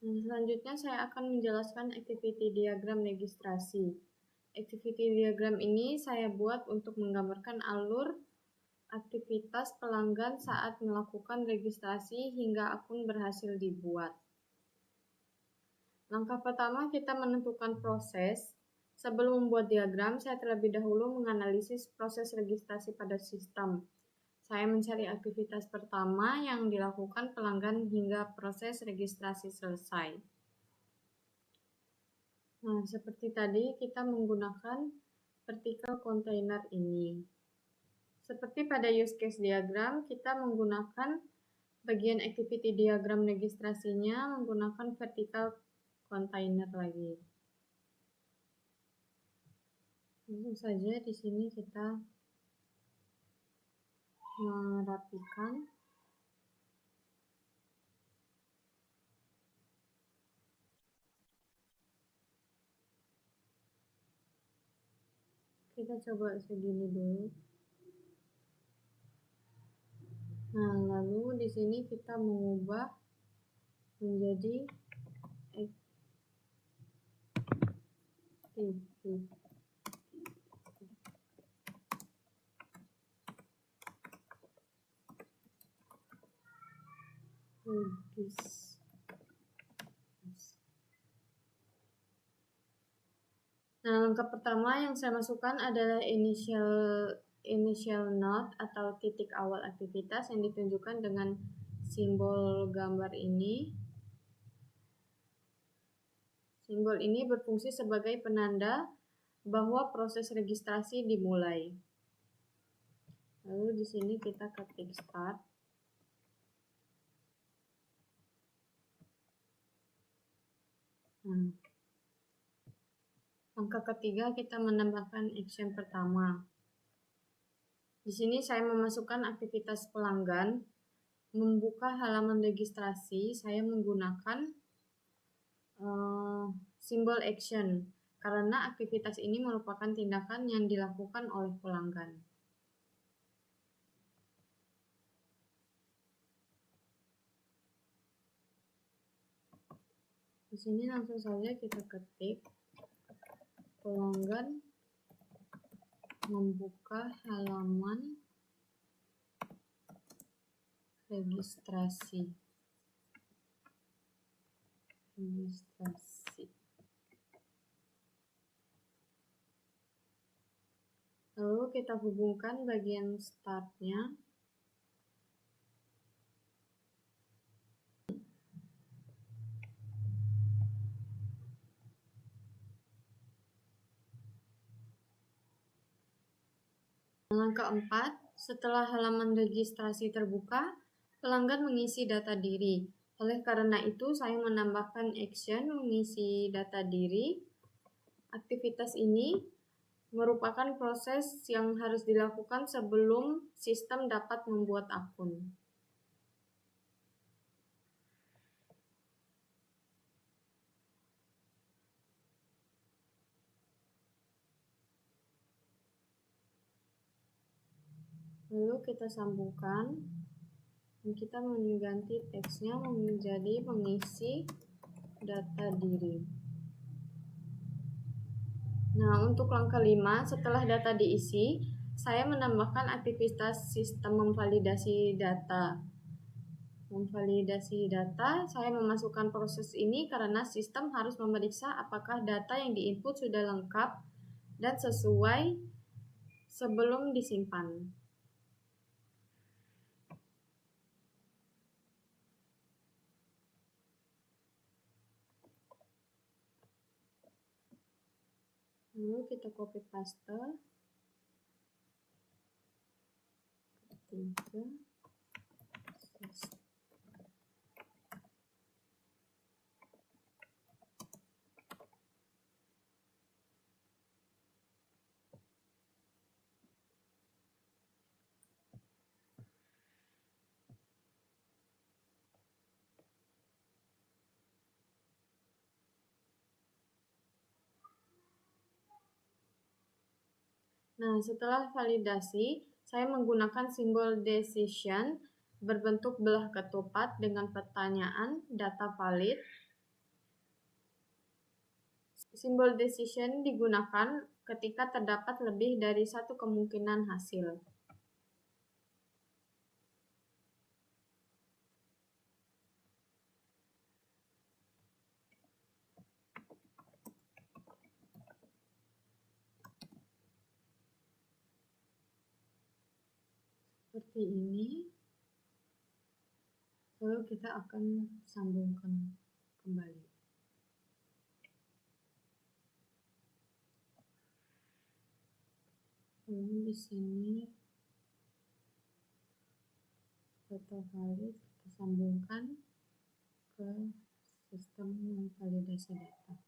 Selanjutnya saya akan menjelaskan activity diagram registrasi. Activity diagram ini saya buat untuk menggambarkan alur aktivitas pelanggan saat melakukan registrasi hingga akun berhasil dibuat. Langkah pertama, kita menentukan proses. Sebelum membuat diagram, saya terlebih dahulu menganalisis proses registrasi pada sistem. Saya mencari aktivitas pertama yang dilakukan pelanggan hingga proses registrasi selesai. Nah, seperti tadi kita menggunakan vertical container ini. Seperti pada use case diagram, kita menggunakan bagian activity diagram registrasinya menggunakan vertical container lagi. Langsung saja di sini kita merapikan. Kita coba segini dulu. Nah, lalu di sini kita mengubah menjadi activity. Nah, langkah pertama yang saya masukkan adalah initial node atau titik awal aktivitas yang ditunjukkan dengan simbol gambar ini. Simbol ini berfungsi sebagai penanda bahwa proses registrasi dimulai. Lalu di sini kita ketik start. Langkah ketiga, kita menambahkan action pertama. Di sini saya memasukkan aktivitas pelanggan. Membuka halaman registrasi, saya menggunakan simbol action karena aktivitas ini merupakan tindakan yang dilakukan oleh pelanggan. Di sini langsung saja kita ketik pelanggan membuka halaman registrasi. Lalu kita hubungkan bagian startnya. Langkah 4, setelah halaman registrasi terbuka, pelanggan mengisi data diri. Oleh karena itu, saya menambahkan action mengisi data diri. Aktivitas ini merupakan proses yang harus dilakukan sebelum sistem dapat membuat akun. Lalu kita sambungkan, dan kita mengganti teksnya menjadi mengisi data diri. Nah, untuk langkah 5, setelah data diisi, saya menambahkan aktivitas sistem memvalidasi data. Memvalidasi data, saya memasukkan proses ini karena sistem harus memeriksa apakah data yang diinput sudah lengkap dan sesuai sebelum disimpan. Lalu kita copy paste. Nah, setelah validasi, saya menggunakan simbol decision berbentuk belah ketupat dengan pertanyaan data valid. Simbol decision digunakan ketika terdapat lebih dari satu kemungkinan hasil. Seperti ini. Lalu kita akan sambungkan kembali. Lalu di sini data valid kita sambungkan ke sistem validasi data.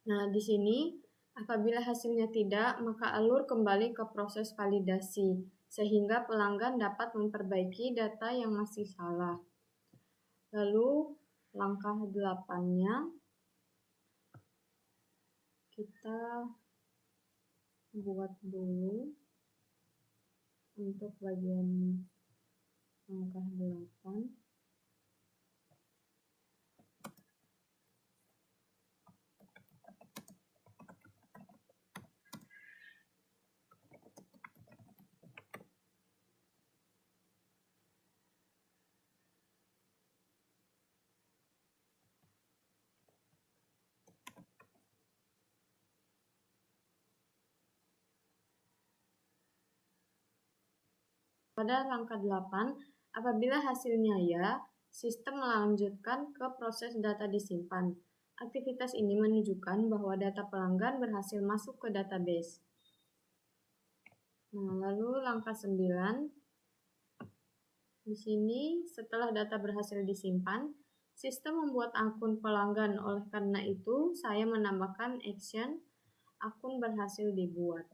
Nah, di sini apabila hasilnya tidak, maka alur kembali ke proses validasi, sehingga pelanggan dapat memperbaiki data yang masih salah. Lalu, langkah 8-nya, kita buat dulu untuk bagian langkah 8. Pada langkah 8, apabila hasilnya ya, sistem melanjutkan ke proses data disimpan. Aktivitas ini menunjukkan bahwa data pelanggan berhasil masuk ke database. Nah, lalu langkah 9. Di sini setelah data berhasil disimpan, sistem membuat akun pelanggan. Oleh karena itu, saya menambahkan action akun berhasil dibuat.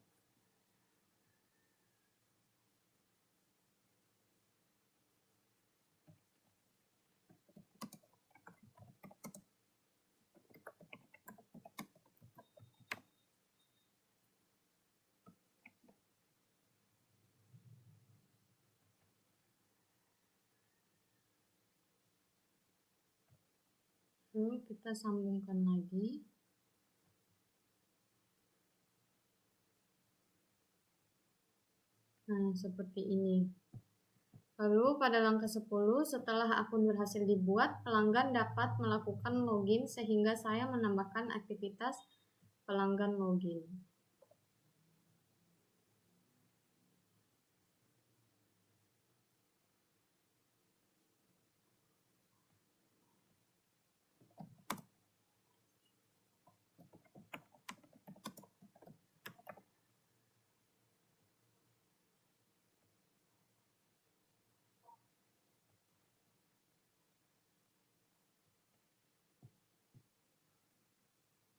Lalu kita sambungkan lagi. Nah, seperti ini. Lalu pada langkah 10, setelah akun berhasil dibuat, pelanggan dapat melakukan login sehingga saya menambahkan aktivitas pelanggan login.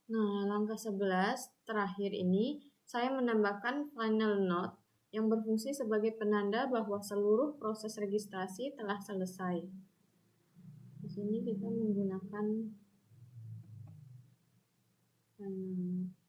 Nah, langkah 11 terakhir ini, saya menambahkan final note yang berfungsi sebagai penanda bahwa seluruh proses registrasi telah selesai. Di sini kita menggunakan final note.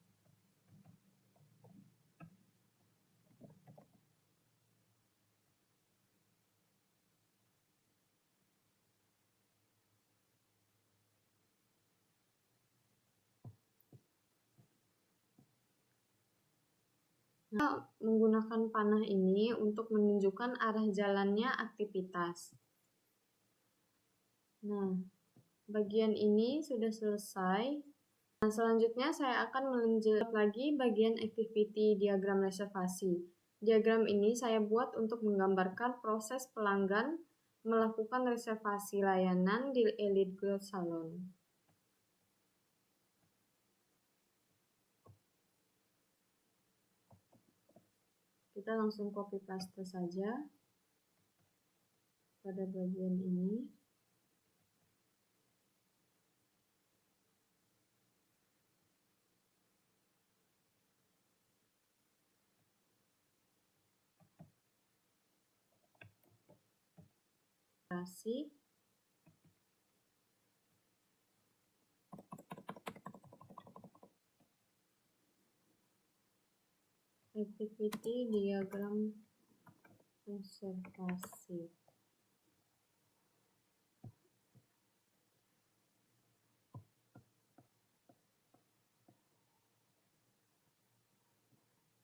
Kita menggunakan panah ini untuk menunjukkan arah jalannya aktivitas. Nah, bagian ini sudah selesai. Nah, selanjutnya saya akan melanjutkan lagi bagian activity diagram reservasi. Diagram ini saya buat untuk menggambarkan proses pelanggan melakukan reservasi layanan di Elite Girl Salon. Kita langsung copy paste saja pada bagian ini. registrasi. Activity diagram reservasi.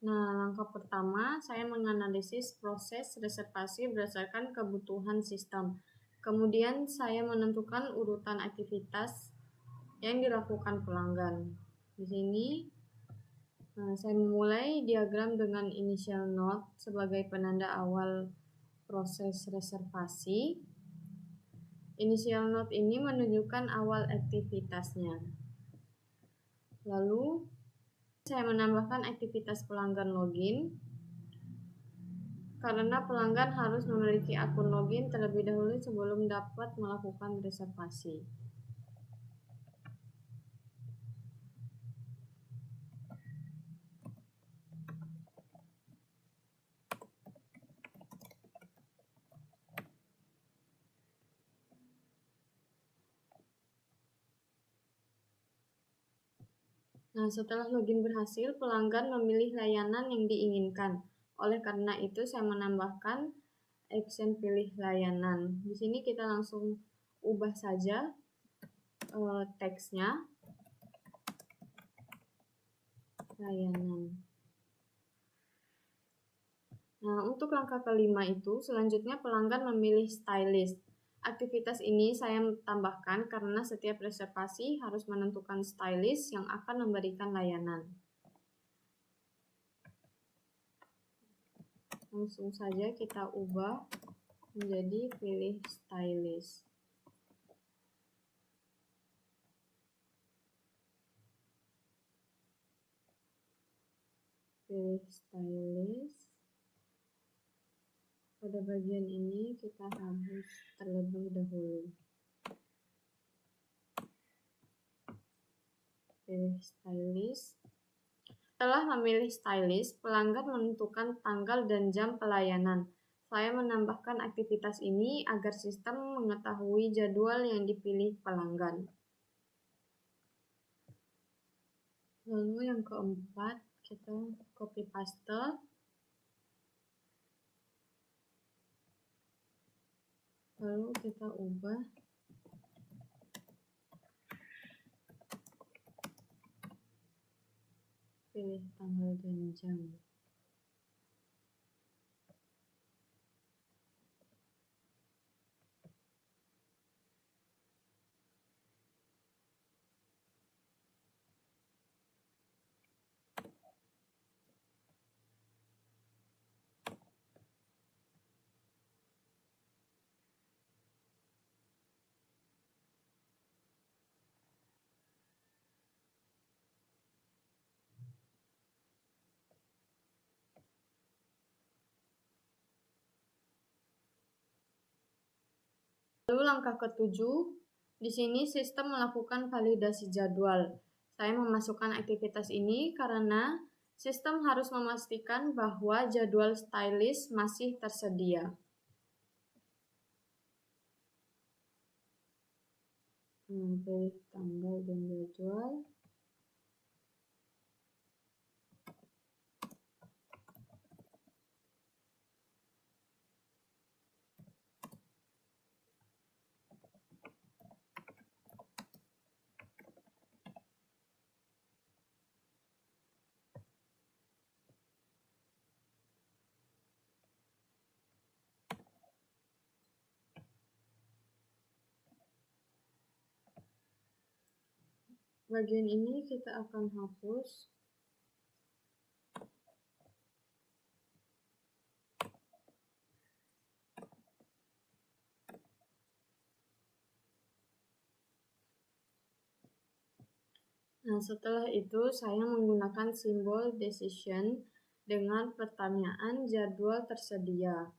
Nah, langkah pertama, saya menganalisis proses reservasi berdasarkan kebutuhan sistem. Kemudian, saya menentukan urutan aktivitas yang dilakukan pelanggan. Di sini, saya memulai diagram dengan initial node sebagai penanda awal proses reservasi. Initial node ini menunjukkan awal aktivitasnya. Lalu, saya menambahkan aktivitas pelanggan login karena pelanggan harus memiliki akun login terlebih dahulu sebelum dapat melakukan reservasi. Nah, setelah login berhasil, pelanggan memilih layanan yang diinginkan. Oleh karena itu, saya menambahkan action pilih layanan. Di sini kita langsung ubah saja teksnya. Layanan. Nah, untuk langkah kelima itu, selanjutnya pelanggan memilih stylist. Aktivitas ini saya tambahkan karena setiap reservasi harus menentukan stylist yang akan memberikan layanan. Langsung saja kita ubah menjadi pilih stylist. Pilih stylist. Pada bagian ini kita harus terlebih dahulu pilih stylist. Setelah memilih stylist, pelanggan menentukan tanggal dan jam pelayanan. Saya menambahkan aktivitas ini agar sistem mengetahui jadwal yang dipilih pelanggan. Lalu yang keempat, kita copy paste. Lalu kita ubah pilih tanggal dan jam. Lalu langkah ketujuh, di sini sistem melakukan validasi jadwal. Saya memasukkan aktivitas ini karena sistem harus memastikan bahwa jadwal stylist masih tersedia. Pilih tanggal dan jadwal. Bagian ini kita akan hapus. Nah, setelah itu saya menggunakan simbol decision dengan pertanyaan jadwal tersedia.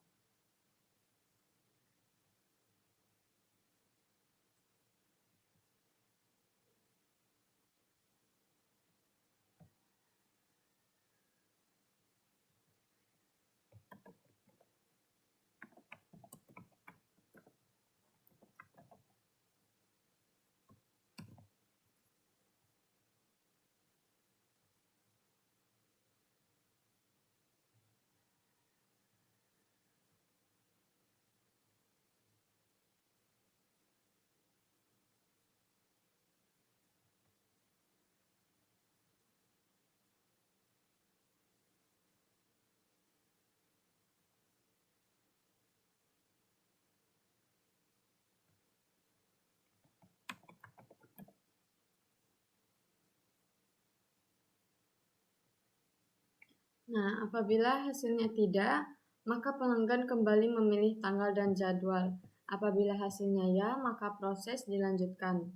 Nah, apabila hasilnya tidak, maka pelanggan kembali memilih tanggal dan jadwal. Apabila hasilnya ya, maka proses dilanjutkan.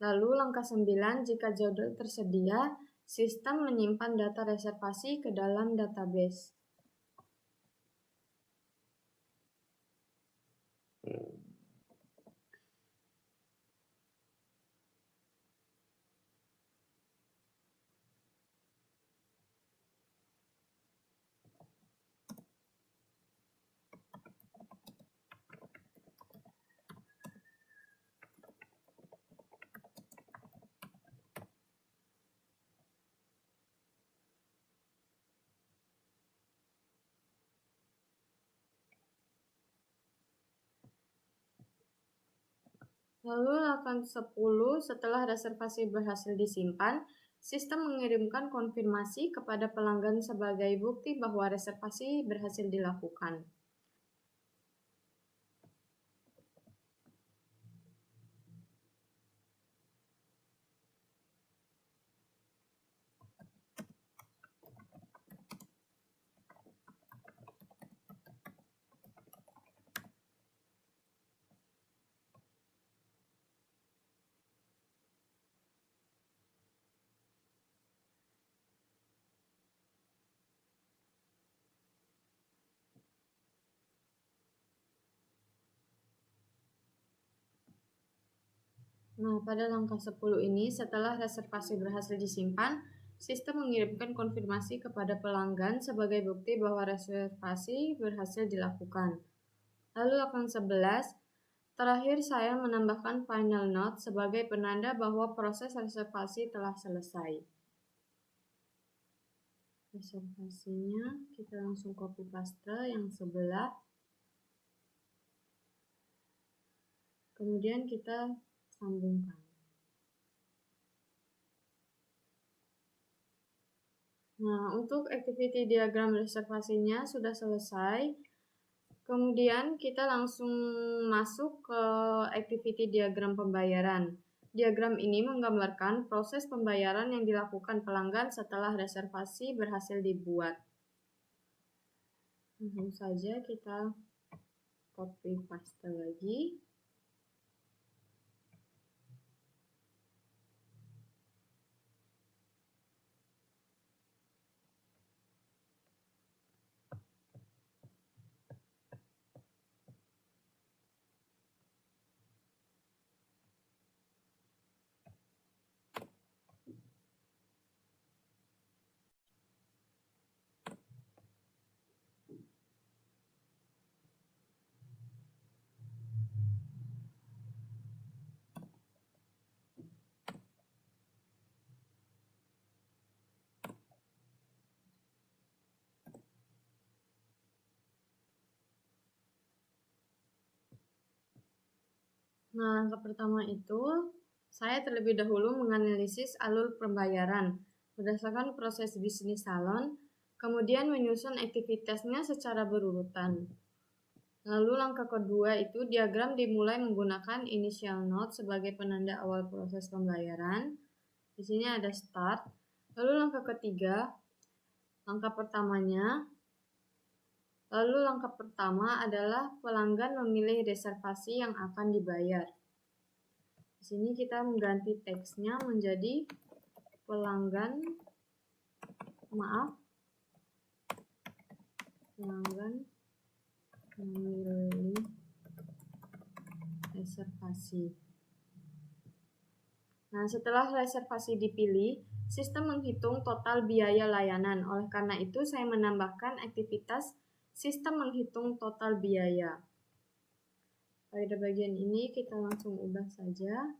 Lalu langkah 9, jika jadwal tersedia, sistem menyimpan data reservasi ke dalam database. Lalu langkah 10, setelah reservasi berhasil disimpan, sistem mengirimkan konfirmasi kepada pelanggan sebagai bukti bahwa reservasi berhasil dilakukan. Nah, pada langkah 10 ini, setelah reservasi berhasil disimpan, sistem mengirimkan konfirmasi kepada pelanggan sebagai bukti bahwa reservasi berhasil dilakukan. Lalu langkah 11, terakhir saya menambahkan final note sebagai penanda bahwa proses reservasi telah selesai. Reservasinya kita langsung copy paste yang sebelah. Kemudian kita sambungkan. Nah, untuk activity diagram reservasinya sudah selesai. Kemudian kita langsung masuk ke activity diagram pembayaran. Diagram ini menggambarkan proses pembayaran yang dilakukan pelanggan setelah reservasi berhasil dibuat. Langsung saja kita copy paste lagi. Nah, langkah pertama itu, saya terlebih dahulu menganalisis alur pembayaran berdasarkan proses bisnis salon, kemudian menyusun aktivitasnya secara berurutan. Lalu langkah kedua itu, diagram dimulai menggunakan initial node sebagai penanda awal proses pembayaran. Di sini ada start. Lalu langkah ketiga, langkah pertama adalah pelanggan memilih reservasi yang akan dibayar. Di sini kita mengganti teksnya menjadi pelanggan memilih reservasi. Nah, setelah reservasi dipilih, sistem menghitung total biaya layanan. Oleh karena itu, saya menambahkan aktivitas sistem menghitung total biaya. Pada bagian ini kita langsung ubah saja.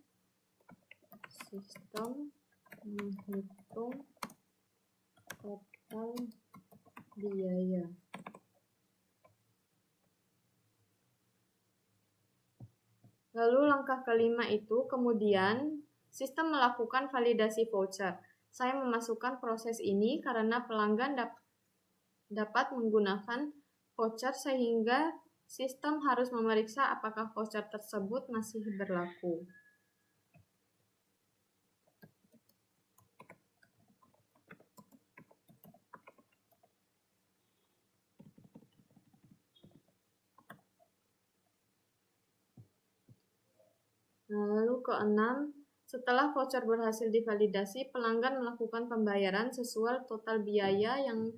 Sistem menghitung total biaya. Lalu langkah kelima itu, kemudian sistem melakukan validasi voucher. Saya memasukkan proses ini karena pelanggan dapat menggunakan voucher sehingga sistem harus memeriksa apakah voucher tersebut masih berlaku. Nah, lalu keenam, setelah voucher berhasil divalidasi, pelanggan melakukan pembayaran sesuai total biaya yang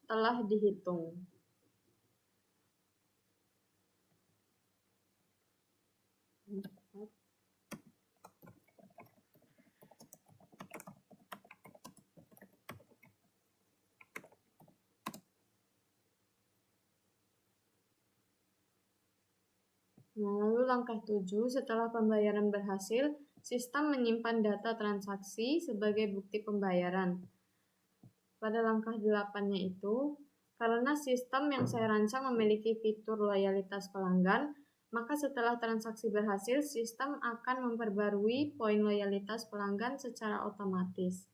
telah dihitung. Nah, lalu langkah 7, setelah pembayaran berhasil, sistem menyimpan data transaksi sebagai bukti pembayaran. Pada langkah 8-nya itu, karena sistem yang saya rancang memiliki fitur loyalitas pelanggan, maka setelah transaksi berhasil, sistem akan memperbarui poin loyalitas pelanggan secara otomatis.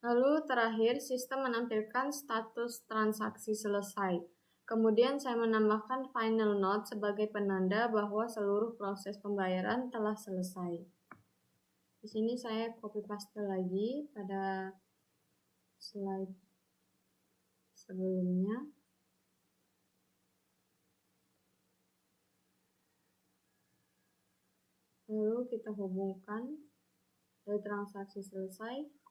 Lalu terakhir, sistem menampilkan status transaksi selesai. Kemudian saya menambahkan final note sebagai penanda bahwa seluruh proses pembayaran telah selesai. Di sini saya copy paste lagi pada slide sebelumnya. Lalu kita hubungkan dari transaksi selesai.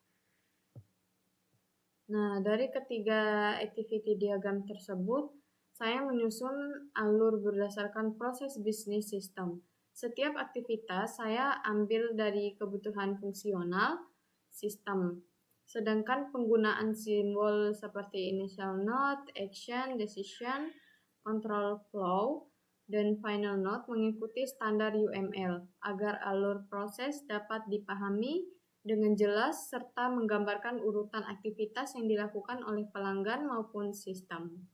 Nah, dari ketiga activity diagram tersebut, saya menyusun alur berdasarkan proses bisnis sistem. Setiap aktivitas saya ambil dari kebutuhan fungsional sistem. Sedangkan penggunaan simbol seperti initial node, action, decision, control flow, dan final node mengikuti standar UML agar alur proses dapat dipahami dengan jelas serta menggambarkan urutan aktivitas yang dilakukan oleh pelanggan maupun sistem.